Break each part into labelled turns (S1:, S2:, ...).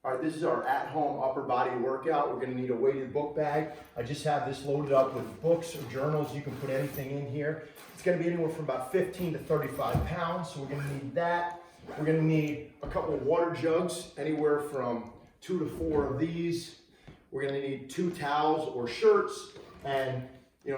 S1: All right, this is our at-home upper body workout. We're gonna need a weighted book bag. I just have this loaded up with books or journals. You can put anything in here. It's gonna be anywhere from about 15 to 35 pounds, so we're gonna need that. We're gonna need a couple of water jugs, anywhere from 2 to 4 of these. We're gonna need 2 towels or shirts, and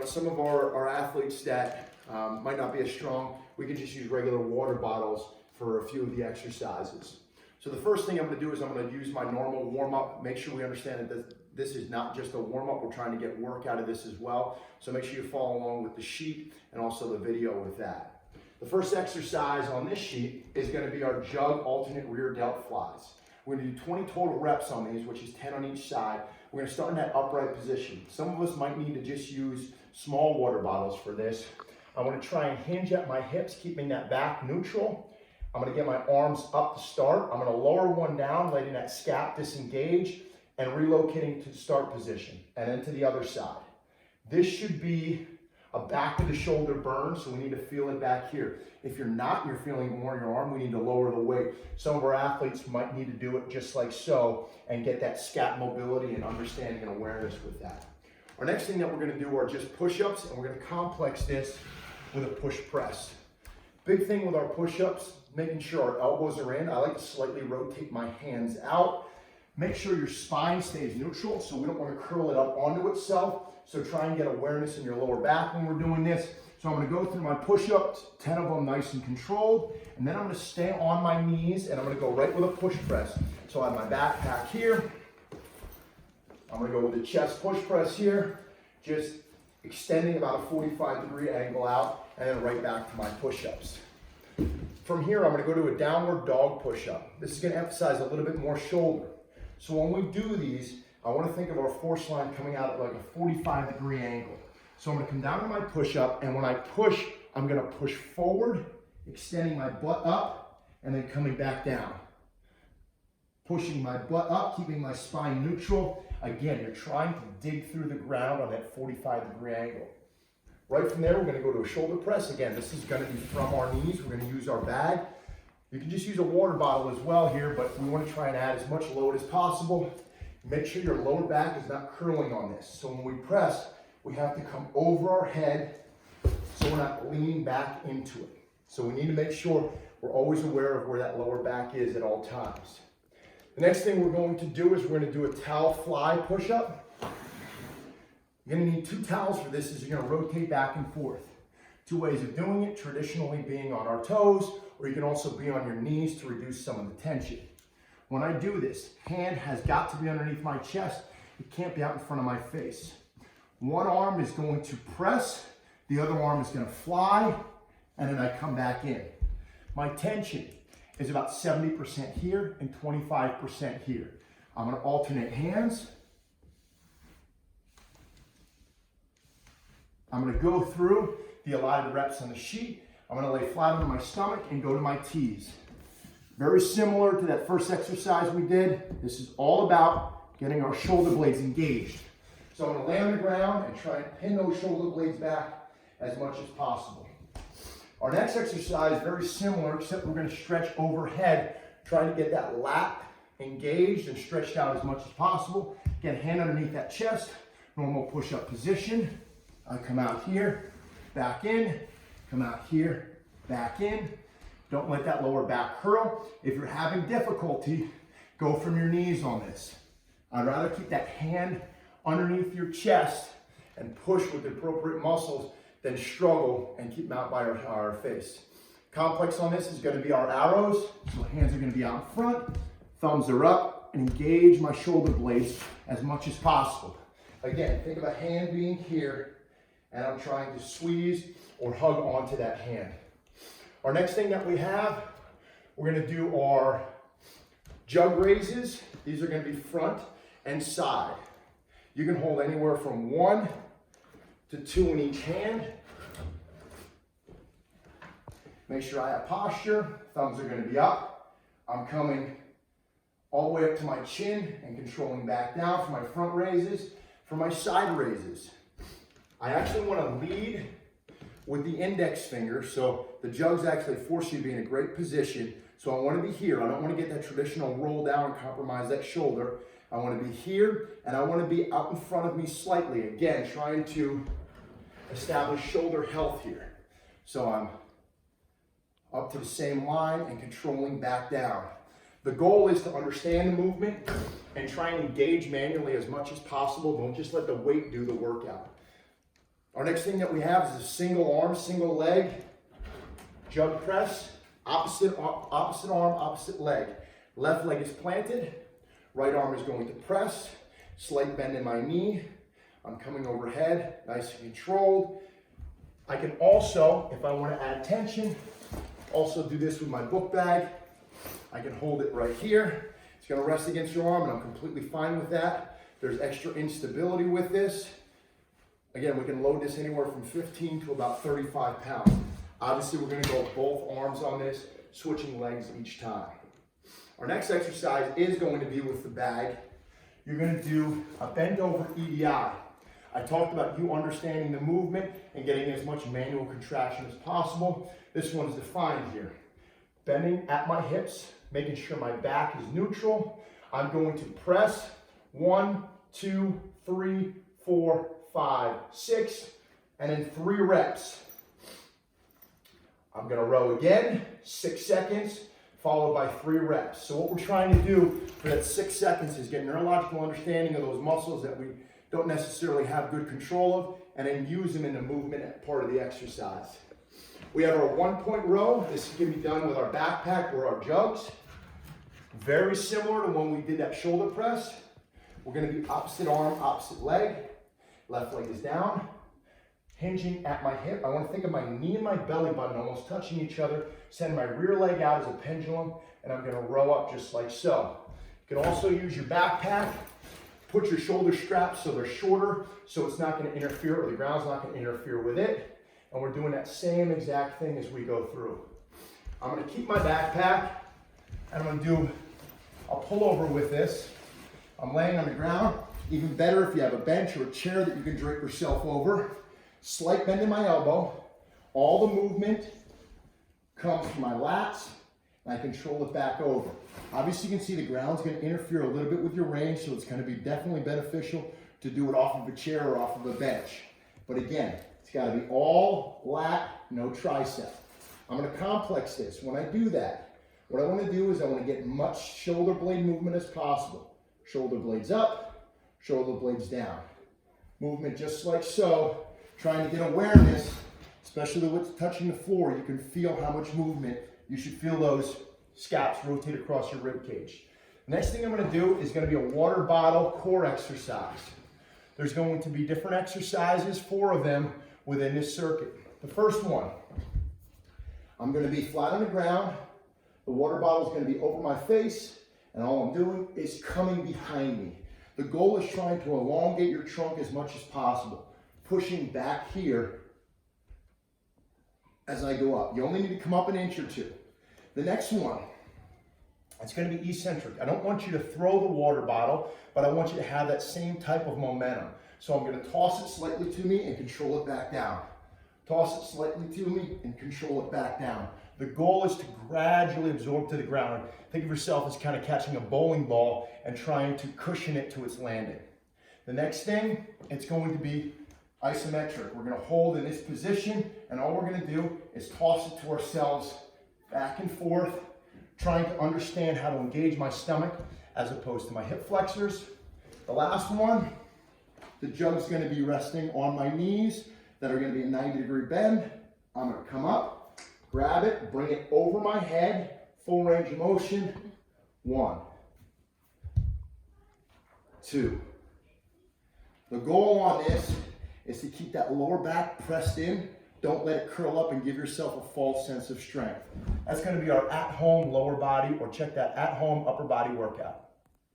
S1: some of our athletes that might not be as strong, we can just use regular water bottles for a few of the exercises. So the first thing I'm going to do is I'm going to use my normal warm-up. Make sure we understand that this is not just a warm-up. We're trying to get work out of this as well. So make sure you follow along with the sheet and also the video with that. The first exercise on this sheet is going to be our jug alternate rear delt flies. We're going to do 20 total reps on these, which is 10 on each side. We're going to start in that upright position. Some of us might need to just use small water bottles for this. I want to try and hinge at my hips, keeping that back neutral. I'm going to get my arms up to start. I'm going to lower one down, letting that scap disengage and relocating to the start position and then to the other side. This should be a back of the shoulder burn, so we need to feel it back here. If you're not, you're feeling more in your arm, we need to lower the weight. Some of our athletes might need to do it just like so and get that scap mobility and understanding and awareness with that. Our next thing that we're going to do are just push-ups, and we're going to complex this with a push press. Big thing with our push-ups, making sure our elbows are in. I like to slightly rotate my hands out. Make sure your spine stays neutral, so we don't want to curl it up onto itself. So try and get awareness in your lower back when we're doing this. So I'm going to go through my push-ups, 10 of them nice and controlled, and then I'm going to stay on my knees, and I'm going to go right with a push press. So I have my backpack here. I'm going to go with the chest push press here, just extending about a 45-degree angle out, and then right back to my push-ups. From here, I'm going to go to a downward dog push-up. This is going to emphasize a little bit more shoulder. So when we do these, I want to think of our force line coming out at like a 45-degree angle. So I'm going to come down to my push-up, and when I push, I'm going to push forward, extending my butt up, and then coming back down. Pushing my butt up, keeping my spine neutral. Again, you're trying to dig through the ground on that 45-degree angle. Right from there, we're going to go to a shoulder press. Again, this is going to be from our knees. We're going to use our bag. You can just use a water bottle as well here, but we want to try and add as much load as possible. Make sure your lower back is not curling on this. So when we press, we have to come over our head so we're not leaning back into it. So we need to make sure we're always aware of where that lower back is at all times. The next thing we're going to do is we're going to do a towel fly push-up. You're going to need 2 towels for this as you're going to rotate back and forth. 2 ways of doing it, traditionally being on our toes, or you can also be on your knees to reduce some of the tension. When I do this, hand has got to be underneath my chest. It can't be out in front of my face. One arm is going to press, the other arm is going to fly, and then I come back in. My tension is about 70% here and 25% here. I'm going to alternate hands. I'm going to go through the allotted reps on the sheet. I'm going to lay flat on my stomach and go to my T's. Very similar to that first exercise we did. This is all about getting our shoulder blades engaged. So I'm going to lay on the ground and try and pin those shoulder blades back as much as possible. Our next exercise, very similar, except we're going to stretch overhead, trying to get that lat engaged and stretched out as much as possible. Get a hand underneath that chest, normal push-up position. I come out here, back in, come out here, back in. Don't let that lower back curl. If you're having difficulty, go from your knees on this. I'd rather keep that hand underneath your chest and push with the appropriate muscles than struggle and keep them out by our face. Complex on this is going to be our arrows. So hands are going to be out in front, thumbs are up, and engage my shoulder blades as much as possible. Again, think of a hand being here, and I'm trying to squeeze or hug onto that hand. Our next thing that we have, we're going to do our jug raises. These are going to be front and side. You can hold anywhere from 1 to 2 in each hand. Make sure I have posture. Thumbs are going to be up. I'm coming all the way up to my chin and controlling back down for my front raises. For my side raises, I actually want to lead with the index finger, so the jugs actually force you to be in a great position So I want to be here. I don't want to get that traditional roll down and compromise that shoulder. I want to be here, and I want to be out in front of me slightly. Again, trying to establish shoulder health here. So I'm up to the same line and controlling back down. The goal is to understand the movement and try and engage manually as much as possible. Don't just let the weight do the workout. Our next thing that we have is a single arm, single leg, jug press, opposite arm, opposite leg. Left leg is planted, right arm is going to press, slight bend in my knee. I'm coming overhead, nice and controlled. I can also, if I want to add tension, also do this with my book bag. I can hold it right here. It's going to rest against your arm, and I'm completely fine with that. There's extra instability with this. Again, we can load this anywhere from 15 to about 35 pounds. Obviously, we're going to go both arms on this, switching legs each time. Our next exercise is going to be with the bag. You're going to do a bent over EDI. I talked about you understanding the movement and getting as much manual contraction as possible. This one is defined here. Bending at my hips, making sure my back is neutral. I'm going to press 1, 2, 3, 4, 5, 6, and in 3 reps. I'm going to row again, 6 seconds, followed by 3 reps. So what we're trying to do for that 6 seconds is get neurological understanding of those muscles that we don't necessarily have good control of, and then use them in the movement as part of the exercise. We have our 1-point row. This can be done with our backpack or our jugs. Very similar to when we did that shoulder press. We're going to be opposite arm, opposite leg. Left leg is down. Hinging at my hip. I want to think of my knee and my belly button almost touching each other. Send my rear leg out as a pendulum, and I'm going to row up just like so. You can also use your backpack. Put your shoulder straps so they're shorter, so it's not going to interfere, or the ground's not going to interfere with it. And we're doing that same exact thing as we go through. I'm going to keep my backpack, and I'm going to do a pullover with this. I'm laying on the ground. Even better if you have a bench or a chair that you can drape yourself over. Slight bend in my elbow. All the movement comes from my lats, and I control it back over. Obviously, you can see the ground's going to interfere a little bit with your range, so it's going to be definitely beneficial to do it off of a chair or off of a bench. But again, it's got to be all lat, no tricep. I'm going to complex this. When I do that, what I want to do is I want to get much shoulder blade movement as possible. Shoulder blades up, shoulder blades down. Movement just like so. Trying to get awareness, especially with touching the floor. You can feel how much movement. You should feel those scaps rotate across your rib cage. Next thing I'm going to do is going to be a water bottle core exercise. There's going to be different exercises, 4 of them within this circuit. The first one, I'm going to be flat on the ground. The water bottle is going to be over my face, and all I'm doing is coming behind me. The goal is trying to elongate your trunk as much as possible, pushing back here as I go up. You only need to come up an inch or 2. The next one, it's going to be eccentric. I don't want you to throw the water bottle, but I want you to have that same type of momentum. So I'm going to toss it slightly to me and control it back down. Toss it slightly to me and control it back down. The goal is to gradually absorb to the ground. Think of yourself as kind of catching a bowling ball and trying to cushion it to its landing. The next thing, it's going to be isometric. We're going to hold in this position, and all we're going to do is toss it to ourselves back and forth, trying to understand how to engage my stomach as opposed to my hip flexors. The last one, the jug's going to be resting on my knees that are going to be a 90-degree bend. I'm going to come up, grab it, bring it over my head, full range of motion. 1, 2. The goal on this is to keep that lower back pressed in. Don't let it curl up and give yourself a false sense of strength. That's going to be our at-home lower body, or check that at-home upper body workout.